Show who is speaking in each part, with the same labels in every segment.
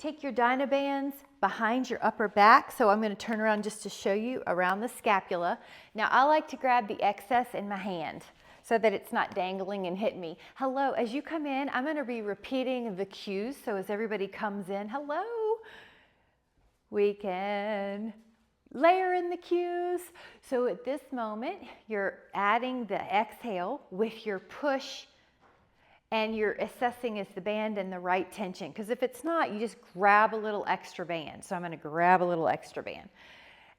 Speaker 1: take your dynabands behind your upper back. So I'm going to turn around just to show you around the scapula. Now I like to grab the excess in my hand so that it's not dangling and hit me. Hello, as you come in, I'm going to be repeating the cues. So as everybody comes in, hello, we can layer in the cues. So at this moment, you're adding the exhale with your push, and you're assessing is the band in the right tension. Because if it's not, you just grab a little extra band. So I'm going to grab a little extra band.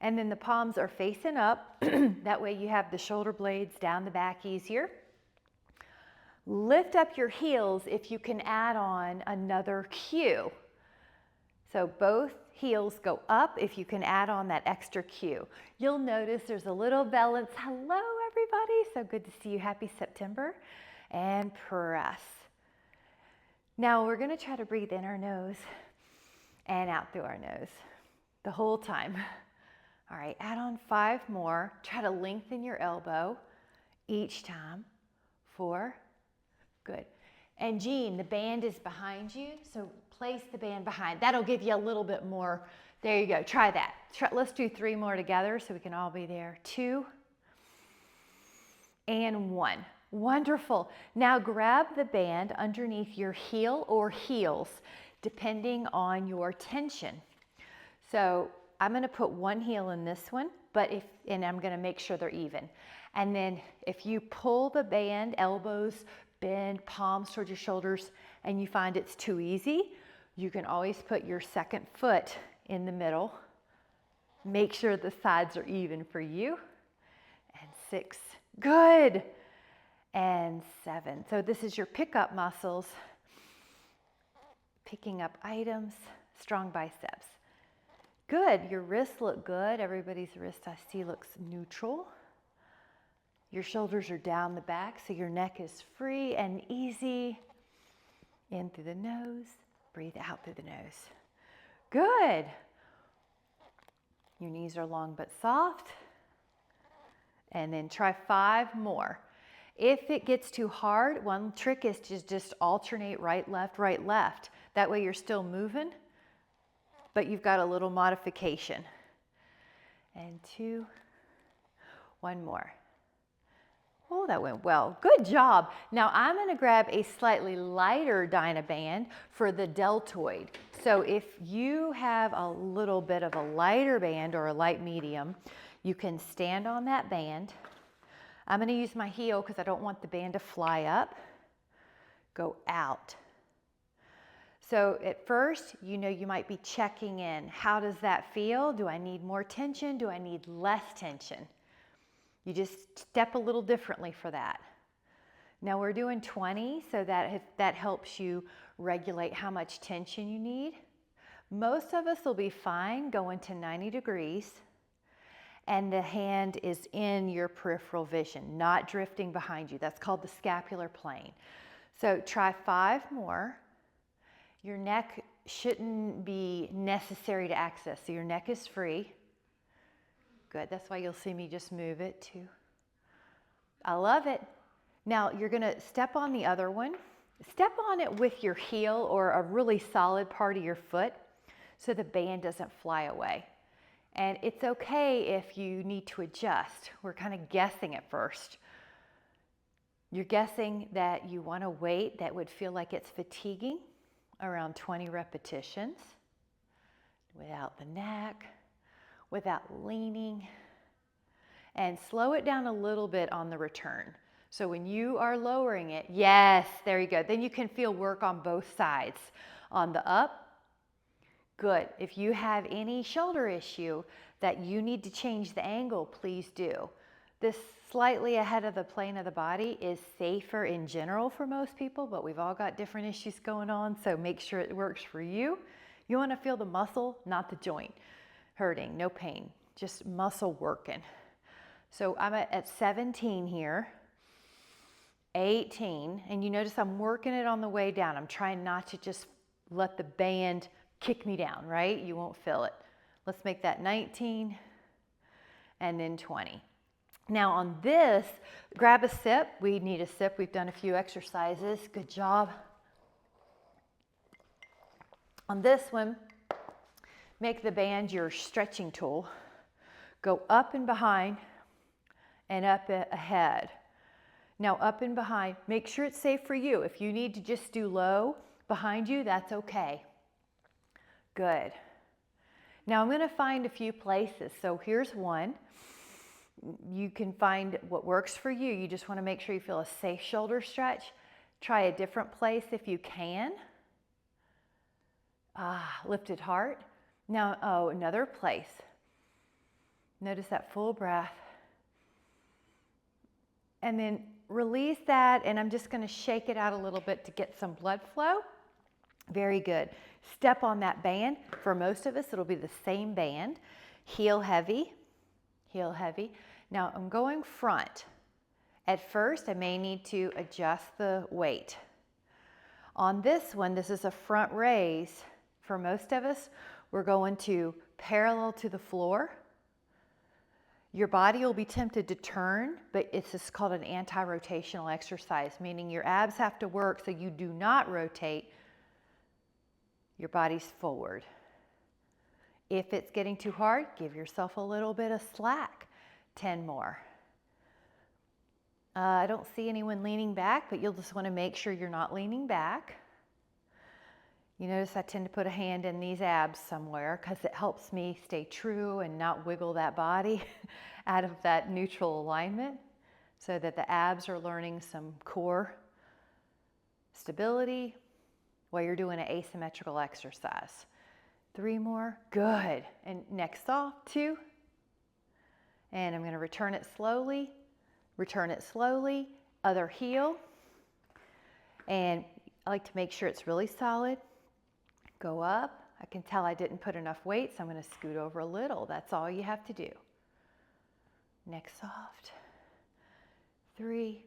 Speaker 1: And then the palms are facing up. That way you have the shoulder blades down the back easier. Lift up your heels if you can add on another cue. So both heels go up if you can add on that extra cue. You'll notice there's a little balance. Hello, everybody. So good to see you. Happy September. And press. Now we're going to try to breathe in our nose and out through our nose the whole time. All right, add on 5 more. Try to lengthen your elbow each time. 4. Good. And Jean, the band is behind you, so place the band behind. That'll give you a little bit more. There you go. Try that. Let's do 3 more together so we can all be there. 2 and 1. Wonderful. Now grab the band underneath your heel or heels, depending on your tension. So I'm going to put one heel in this one, and I'm going to make sure they're even. And then if you pull the band, elbows bend, palms towards your shoulders, and you find it's too easy, you can always put your second foot in the middle. Make sure the sides are even for you. And 6. Good. And 7. So this is your pickup muscles. Picking up items, strong biceps. Good, your wrists look good. Everybody's wrist I see looks neutral. Your shoulders are down the back, so your neck is free and easy. In through the nose, breathe out through the nose. Good. Your knees are long but soft. And then try 5 more. If it gets too hard, one trick is to just alternate right, left. That way you're still moving, but you've got a little modification. And 2, 1 more. Oh, that went well. Good job. Now I'm going to grab a slightly lighter dynaband for the deltoid. So if you have a little bit of a lighter band or a light medium, you can stand on that band. I'm going to use my heel because I don't want the band to fly up. Go out. So at first, you might be checking in. How does that feel? Do I need more tension? Do I need less tension? You just step a little differently for that. Now we're doing 20, so that helps you regulate how much tension you need. Most of us will be fine going to 90 degrees, and the hand is in your peripheral vision, not drifting behind you. That's called the scapular plane. So try 5 more. Your neck shouldn't be necessary to access, so your neck is free. Good, that's why you'll see me just move it too. I love it. Now you're gonna step on the other one. Step on it with your heel or a really solid part of your foot so the band doesn't fly away. And it's okay if you need to adjust. We're kind of guessing at first. You're guessing that you want a weight that would feel like it's fatiguing, around 20 repetitions, without the neck, without leaning, and slow it down a little bit on the return. So when you are lowering it, yes, there you go. Then you can feel work on both sides. On the up, good. If you have any shoulder issue that you need to change the angle, please do. This slightly ahead of the plane of the body is safer in general for most people, but we've all got different issues going on, so make sure it works for you. You want to feel the muscle, not the joint hurting, no pain, just muscle working. So I'm at 17 here, 18, and you notice I'm working it on the way down. I'm trying not to just let the band kick me down, right? You won't feel it. Let's make that 19 and then 20. Now on this, grab a sip. We need a sip. We've done a few exercises. Good job. On this one, make the band your stretching tool. Go up and behind and up ahead. Now up and behind, make sure it's safe for you. If you need to just do low behind you, that's okay. Good. Now I'm going to find a few places. So here's one. You can find what works for you. You just want to make sure you feel a safe shoulder stretch. Try a different place if you can. Lifted heart. Now, another place. Notice that full breath. And then release that, and I'm just going to shake it out a little bit to get some blood flow. Very good. Step on that band. For most of us, it'll be the same band. Heel heavy. Heel heavy. Now, I'm going front. At first, I may need to adjust the weight. On this one, this is a front raise. For most of us, we're going to parallel to the floor. Your body will be tempted to turn, but it's just called an anti-rotational exercise, meaning your abs have to work so you do not rotate your body's forward. If it's getting too hard, give yourself a little bit of slack. 10 more. I don't see anyone leaning back, but you'll just want to make sure you're not leaning back. You notice I tend to put a hand in these abs somewhere because it helps me stay true and not wiggle that body out of that neutral alignment so that the abs are learning some core stability while you're doing an asymmetrical exercise. 3 more. Good. And next off, 2. And I'm going to return it slowly. Return it slowly. Other heel. And I like to make sure it's really solid. Go up. I can tell I didn't put enough weight, so I'm going to scoot over a little. That's all you have to do. Next soft. 3.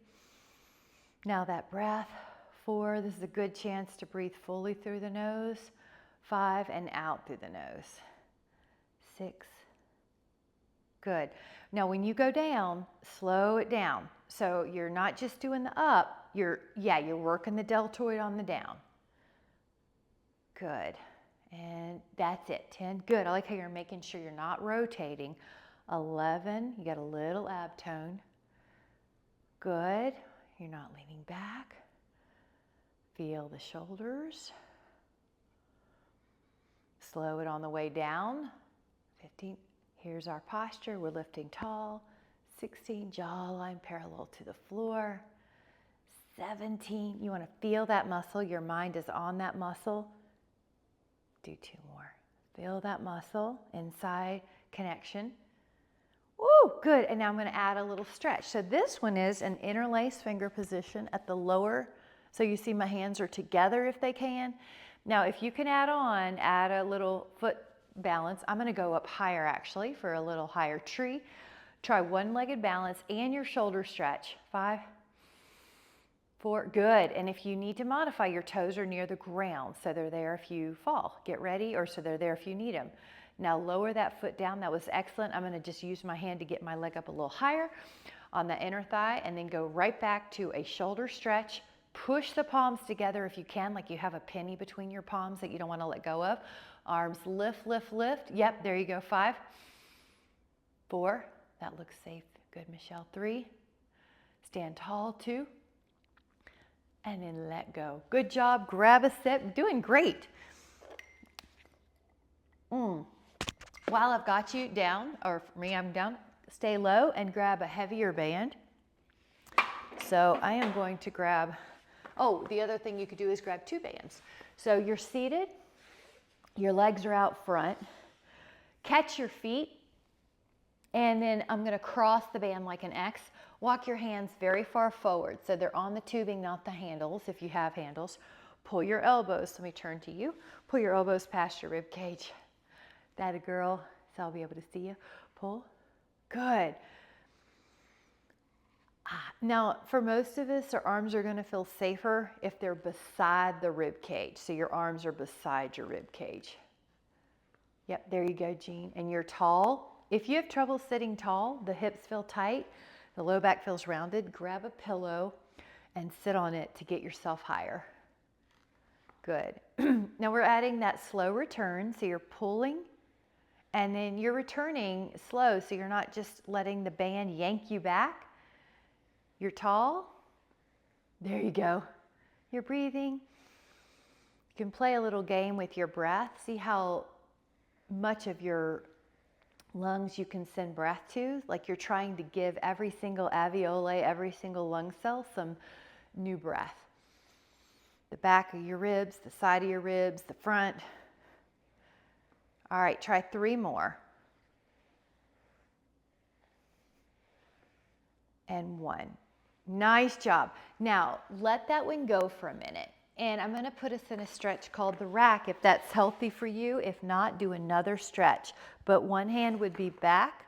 Speaker 1: Now that breath. 4. This is a good chance to breathe fully through the nose. 5, and out through the nose. 6. Good. Now when you go down, slow it down. So you're not just doing the up, you're working the deltoid on the down. Good. And that's it. 10. Good. I like how you're making sure you're not rotating. 11. You got a little ab tone. Good. You're not leaning back. Feel the shoulders. Slow it on the way down. 15. Here's our posture. We're lifting tall. 16. Jawline parallel to the floor. 17. You want to feel that muscle. Your mind is on that muscle. Do 2 more. Feel that muscle, inside connection. Woo, good. And now I'm going to add a little stretch. So this one is an interlaced finger position at the lower. So you see my hands are together if they can. Now, if you can add a little foot balance. I'm going to go up higher actually for a little higher tree. Try one-legged balance and your shoulder stretch. 5, 4, good. And if you need to modify, your toes are near the ground, so they're there if you fall. Get ready, or so they're there if you need them. Now lower that foot down. That was excellent. I'm going to just use my hand to get my leg up a little higher on the inner thigh, and then go right back to a shoulder stretch. Push the palms together if you can, like you have a penny between your palms that you don't want to let go of. Arms lift, lift, lift. Yep, there you go. 5, 4. That looks safe. Good, Michelle. 3. Stand tall. 2. And then let go. Good job. Grab a sip. Doing great. While I've got you down, or for me, I'm down, stay low and grab a heavier band. So I am going to grab, the other thing you could do is grab 2 bands. So you're seated, your legs are out front, catch your feet, and then I'm going to cross the band like an X. Walk your hands very far forward so they're on the tubing, not the handles if you have handles. Pull your elbows. Let me turn to you. Pull your elbows past your rib cage. That a girl, so I'll be able to see you. Pull. Good. Now, for most of us, our arms are going to feel safer if they're beside the rib cage. So your arms are beside your rib cage. Yep, there you go, Jean. And you're tall. If you have trouble sitting tall, the hips feel tight, the low back feels rounded, grab a pillow and sit on it to get yourself higher. Good. Now we're adding that slow return. So you're pulling and then you're returning slow. So you're not just letting the band yank you back. You're tall. There you go. You're breathing. You can play a little game with your breath. See how much of your lungs you can send breath to. Like you're trying to give every single alveoli, every single lung cell some new breath. The back of your ribs, the side of your ribs, the front. All right, try 3 more. And 1. Nice job. Now, let that one go for a minute. And I'm going to put us in a stretch called the rack if that's healthy for you. If not, do another stretch. But one hand would be back,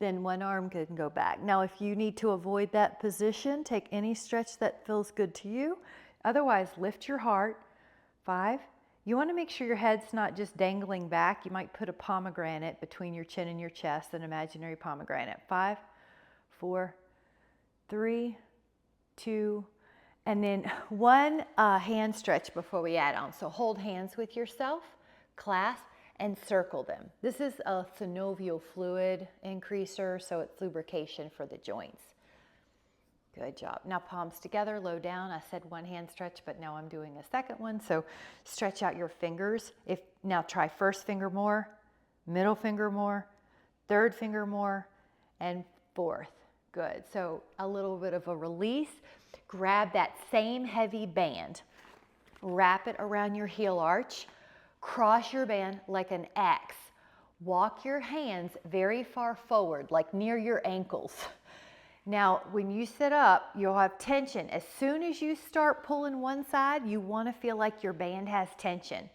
Speaker 1: then one arm can go back. Now, if you need to avoid that position, take any stretch that feels good to you. Otherwise, lift your heart. 5. You want to make sure your head's not just dangling back. You might put a pomegranate between your chin and your chest, an imaginary pomegranate. 5, 4, 3, 2, and then 1 hand stretch before we add on. So hold hands with yourself, clasp, and circle them. This is a synovial fluid increaser, so it's lubrication for the joints. Good job. Now palms together, low down. I said 1 hand stretch, but now I'm doing a second one. So stretch out your fingers. Now try first finger more, middle finger more, third finger more, and fourth. Good. So a little bit of a release. Grab that same heavy band, wrap it around your heel arch, cross your band like an X. Walk your hands very far forward, like near your ankles. Now, when you sit up, you'll have tension. As soon as you start pulling one side, you want to feel like your band has tension.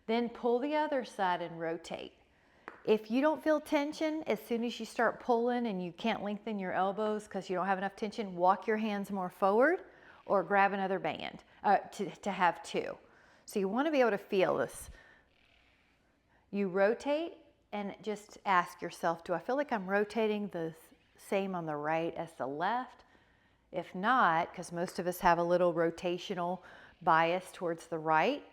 Speaker 1: Then pull the other side and rotate. If you don't feel tension, as soon as you start pulling and you can't lengthen your elbows because you don't have enough tension, walk your hands more forward or grab another band to have 2. So you want to be able to feel this. You rotate and just ask yourself, do I feel like I'm rotating the same on the right as the left? If not, because most of us have a little rotational bias towards the right,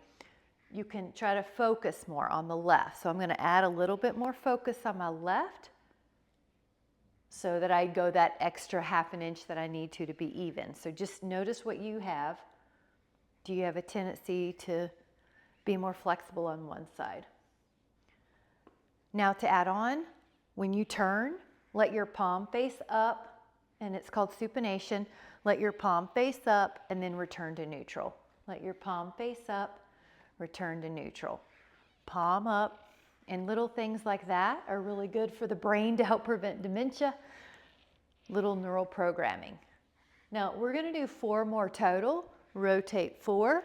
Speaker 1: you can try to focus more on the left. So I'm going to add a little bit more focus on my left so that I go that extra ½ an inch that I need to be even. So just notice what you have. Do you have a tendency to be more flexible on one side? Now to add on, when you turn, let your palm face up, and it's called supination. Let your palm face up and then return to neutral. Let your palm face up, return to neutral. Palm up, and little things like that are really good for the brain to help prevent dementia, little neural programming. Now we're going to do 4 more total. Rotate 4,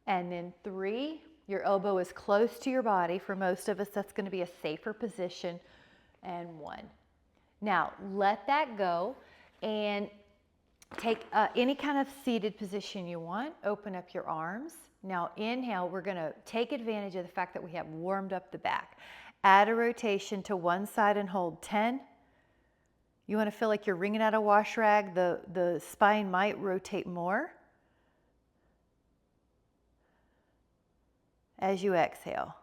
Speaker 1: and then 3. Your elbow is close to your body. For most of us, that's going to be a safer position. And 1. Now let that go and take any kind of seated position you want. Open up your arms. Now inhale, we're going to take advantage of the fact that we have warmed up the back. Add a rotation to one side and hold 10. You want to feel like you're wringing out a wash rag. The spine might rotate more. As you exhale.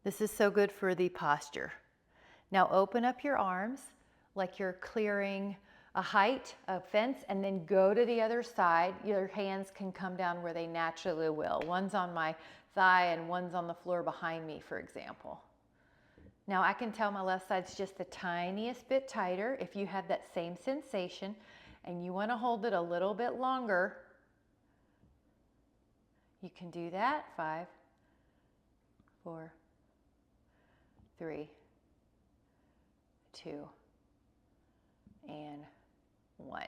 Speaker 1: This is so good for the posture. Now open up your arms like you're clearing a height, a fence, and then go to the other side. Your hands can come down where they naturally will. One's on my thigh and one's on the floor behind me, for example. Now I can tell my left side's just the tiniest bit tighter. If you have that same sensation and you want to hold it a little bit longer, you can do that. 5, 4, 3, 2, and 1.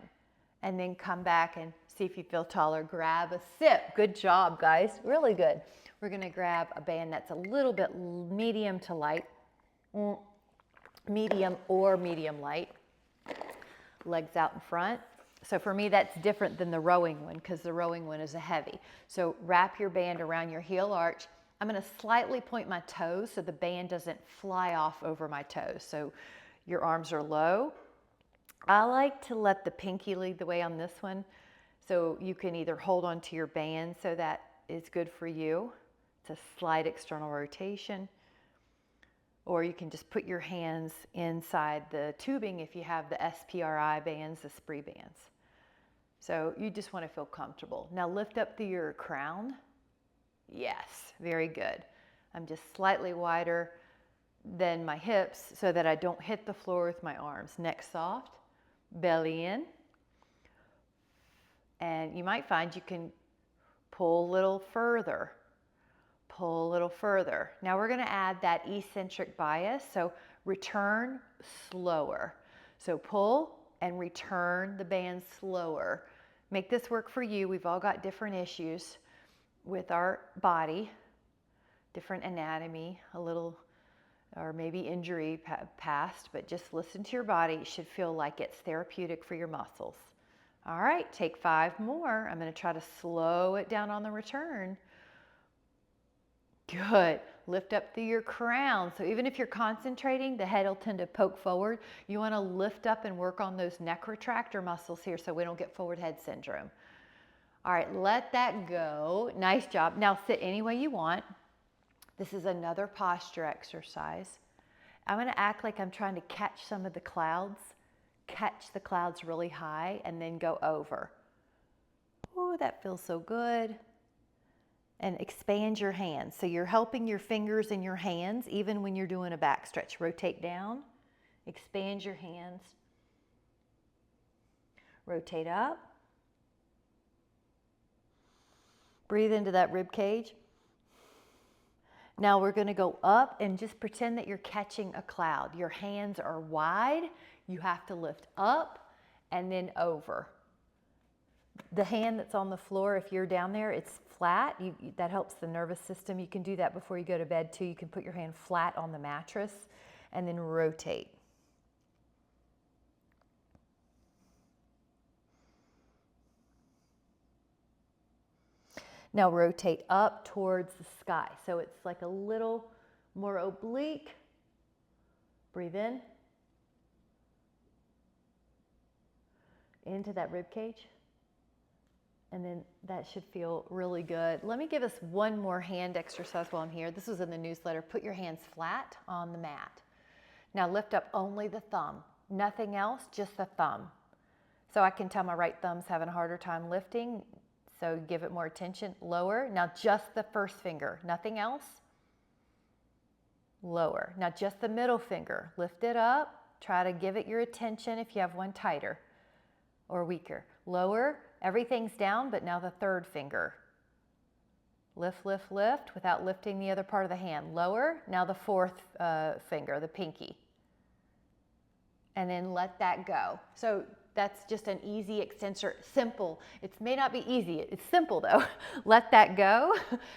Speaker 1: And then come back and see if you feel taller. Grab a sip. Good job, guys. Really good. We're going to grab a band that's a little bit medium to light. Medium or medium light. Legs out in front. So for me, that's different than the rowing one because the rowing one is a heavy. So wrap your band around your heel arch. I'm going to slightly point my toes so the band doesn't fly off over my toes. So your arms are low. I like to let the pinky lead the way on this one. So you can either hold onto your band, so that is good for you. It's a slight external rotation. Or you can just put your hands inside the tubing if you have the SPRI bands, the spree bands. So you just want to feel comfortable. Now lift up through your crown. Yes, very good. I'm just slightly wider than my hips so that I don't hit the floor with my arms. Neck soft, belly in. And you might find you can pull a little further. Pull a little further. Now we're going to add that eccentric bias. So return slower. So pull and return the band slower. Make this work for you. We've all got different issues with our body, different anatomy, a little, or maybe injury past, but just listen to your body. It should feel like it's therapeutic for your muscles. All right, take 5 more. I'm going to try to slow it down on the return. Good. Lift up through your crown. So even if you're concentrating, the head will tend to poke forward. You want to lift up and work on those neck retractor muscles here so we don't get forward head syndrome. All right, let that go. Nice job. Now sit any way you want. This is another posture exercise. I'm going to act like I'm trying to catch some of the clouds. Catch the clouds really high and then go over. Oh, that feels so good. And expand your hands. So you're helping your fingers and your hands even when you're doing a back stretch. Rotate down, expand your hands. Rotate up. Breathe into that rib cage. Now we're going to go up and just pretend that you're catching a cloud. Your hands are wide. You have to lift up and then over. The hand that's on the floor, if you're down there, it's flat. That helps the nervous system. You can do that before you go to bed too. You can put your hand flat on the mattress and then rotate. Now rotate up towards the sky. So it's like a little more oblique. Breathe in. Into that rib cage. And then that should feel really good. Let me give us one more hand exercise while I'm here. This was in the newsletter. Put your hands flat on the mat. Now lift up only the thumb. Nothing else, just the thumb. So I can tell my right thumb's having a harder time lifting, so give it more attention. Lower. Now just the first finger. Nothing else. Lower. Now just the middle finger. Lift it up. Try to give it your attention if you have one tighter or weaker. Lower. Everything's down, but now the third finger. Lift, lift, lift without lifting the other part of the hand. Lower. Now the fourth finger, the pinky. And then let that go. So that's just an easy extensor, simple. It may not be easy, it's simple though. Let that go,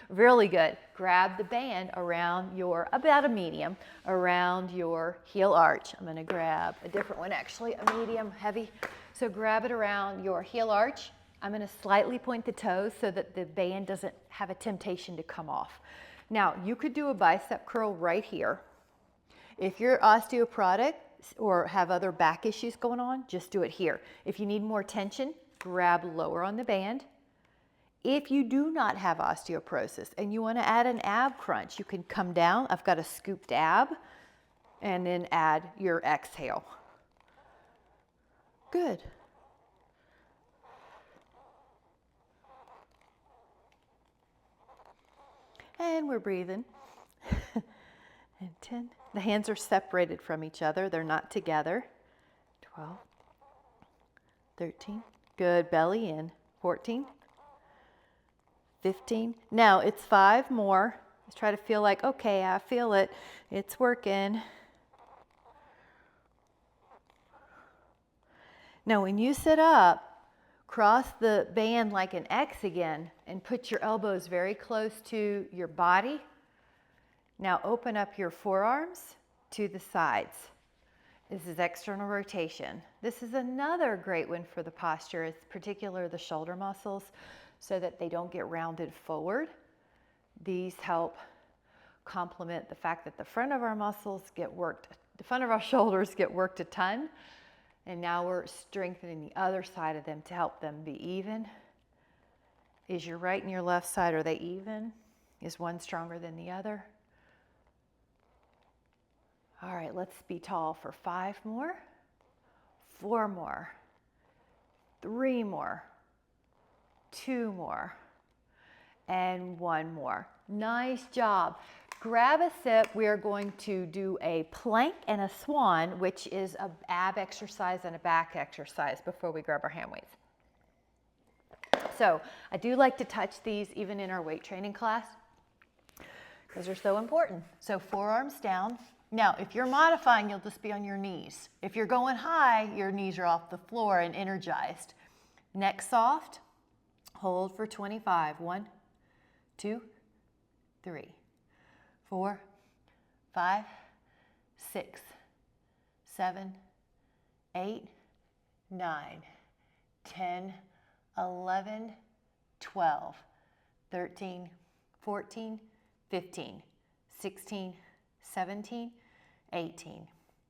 Speaker 1: really good. Grab the band around your, about a medium, around your heel arch. I'm gonna grab a different one actually, a medium, heavy. So grab it around your heel arch. I'm gonna slightly point the toes so that the band doesn't have a temptation to come off. Now, you could do a bicep curl right here. If you're osteoporotic, or have other back issues going on, just do it here. If you need more tension, grab lower on the band. If you do not have osteoporosis and you want to add an ab crunch, you can come down. I've got a scooped ab and then add your exhale. Good. And we're breathing. And 10. The hands are separated from each other. They're not together. 12, 13. Good. Belly in. 14, 15. Now it's 5 more. Let's try to feel like, okay, I feel it. It's working. Now when you sit up, cross the band like an X again and put your elbows very close to your body. Now open up your forearms to the sides. This is external rotation. This is another great one for the posture, it's particular the shoulder muscles so that they don't get rounded forward. These help complement the fact that the front of our muscles get worked, the front of our shoulders get worked a ton, and now we're strengthening the other side of them to help them be even Is your right and your left side, are they even? Is one stronger than the other? All right, let's be tall for 5 more, 4 more, 3 more, 2 more, and 1 more. Nice job. Grab a sip. We are going to do a plank and a swan, which is an ab exercise and a back exercise before we grab our hand weights. So I do like to touch these even in our weight training class because they're so important. So forearms down. Now, if you're modifying, you'll just be on your knees. If you're going high, your knees are off the floor and energized. Neck soft. Hold for 25. 1, 2, 3, 4, 5, 6, 7, 8, 9, 10, 11, 12, 13, 14, 15, 16, 17, 18,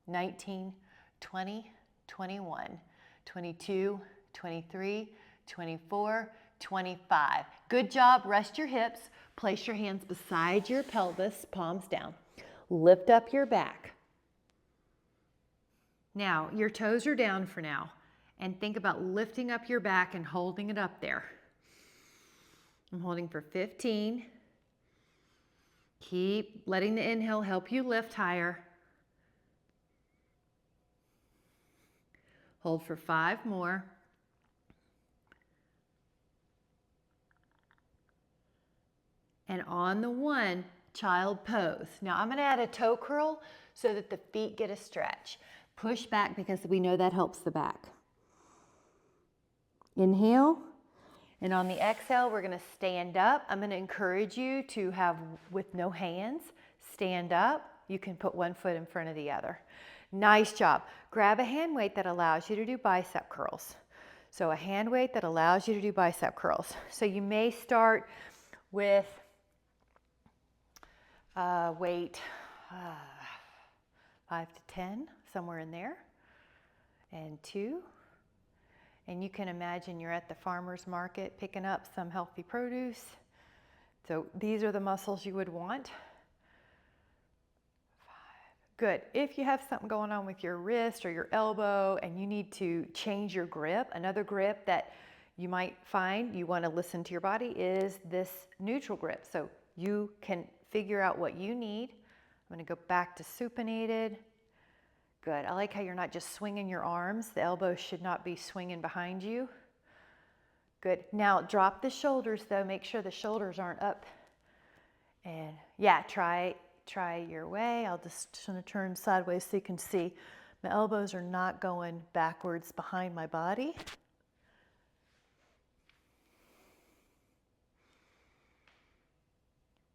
Speaker 1: 19, 20, 21, 22, 23, 24, 25. Good job. Rest your hips. Place your hands beside your pelvis, palms down. Lift up your back. Now, your toes are down for now. And think about lifting up your back and holding it up there. I'm holding for 15. Keep letting the inhale help you lift higher. Hold for 5 more. And on the 1, child pose. Now I'm gonna add a toe curl so that the feet get a stretch. Push back because we know that helps the back. Inhale, and on the exhale, we're gonna stand up. I'm gonna encourage you to have, with no hands, stand up. You can put one foot in front of the other. Nice job. Grab a hand weight that allows you to do bicep curls. So a hand weight that allows you to do bicep curls. So you may start with weight 5 to 10, somewhere in there, and 2. And you can imagine you're at the farmer's market picking up some healthy produce. So these are the muscles you would want. 5. Good. If you have something going on with your wrist or your elbow and you need to change your grip, another grip that you might find you want to listen to your body is this neutral grip. So you can figure out what you need. I'm going to go back to supinated. Good. I like how you're not just swinging your arms. The elbows should not be swinging behind you. Good. Now drop the shoulders though. Make sure the shoulders aren't up. And yeah, try your way. I'll just turn sideways so you can see. My elbows are not going backwards behind my body.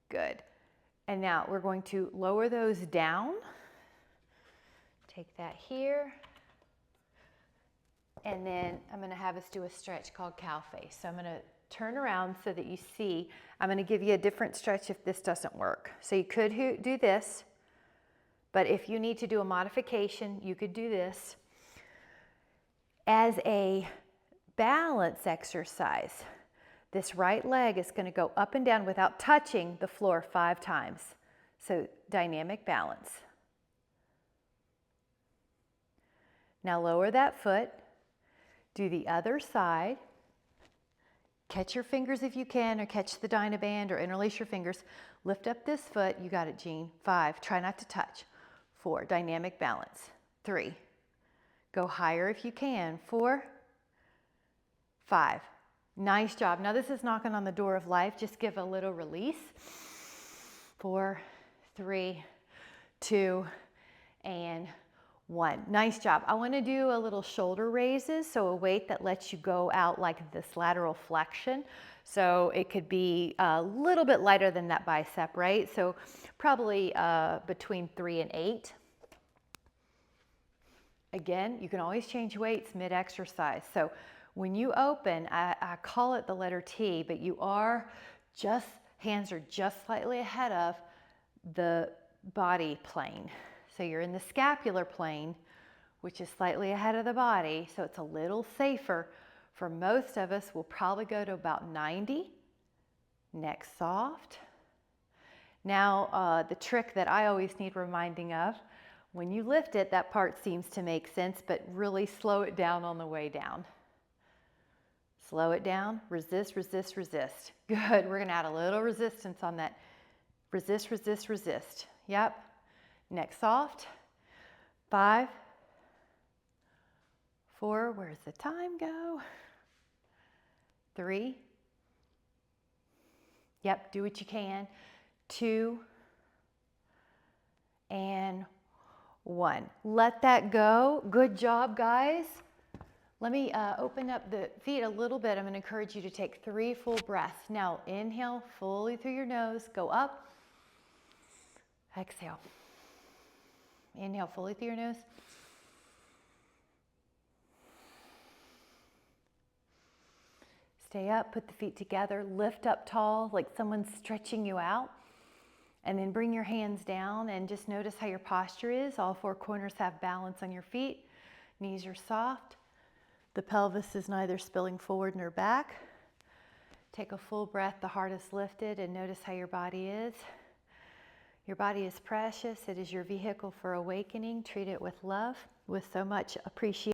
Speaker 1: Good. And now we're going to lower those down. Take that here. And then I'm going to have us do a stretch called cow face. So I'm going to turn around so that you see. I'm going to give you a different stretch if this doesn't work. So you could do this, but if you need to do a modification, you could do this. As a balance exercise, this right leg is going to go up and down without touching the floor 5 times. So dynamic balance. Now lower that foot. Do the other side. Catch your fingers if you can, or catch the dynaband, or interlace your fingers. Lift up this foot. You got it, Jean. 5. Try not to touch. 4. Dynamic balance. 3. Go higher if you can. 4. 5. Nice job. Now this is knocking on the door of life. Just give a little release. 4, 3, 2, and 1. Nice job. I want to do a little shoulder raises, so a weight that lets you go out like this lateral flexion. So it could be a little bit lighter than that bicep, right? So probably between 3 and 8. Again, you can always change weights mid-exercise. So when you open, I call it the letter T, but you are just, hands are just slightly ahead of the body plane. So you're in the scapular plane, which is slightly ahead of the body, so it's a little safer. For most of us, we'll probably go to about 90 Neck soft. Now, the trick that I always need reminding of, when you lift it, that part seems to make sense, but really slow it down on the way down. Slow it down, resist, resist, resist. Good, we're gonna add a little resistance on that. Resist, resist, resist. Yep. Neck soft. 5, 4, where's the time go? 3. Yep, do what you can. 2 and 1. Let that go. Good job, guys. Let me open up the feet a little bit. I'm going to encourage you to take 3 full breaths. Now, inhale fully through your nose. Go up. Exhale. Inhale fully through your nose. Stay up. Put the feet together. Lift up tall like someone's stretching you out. And then bring your hands down and just notice how your posture is. All 4 corners have balance on your feet. Knees are soft. The pelvis is neither spilling forward nor back. Take a full breath, the heart is lifted, and notice how your body is. Your body is precious. It is your vehicle for awakening. Treat it with love, with so much appreciation.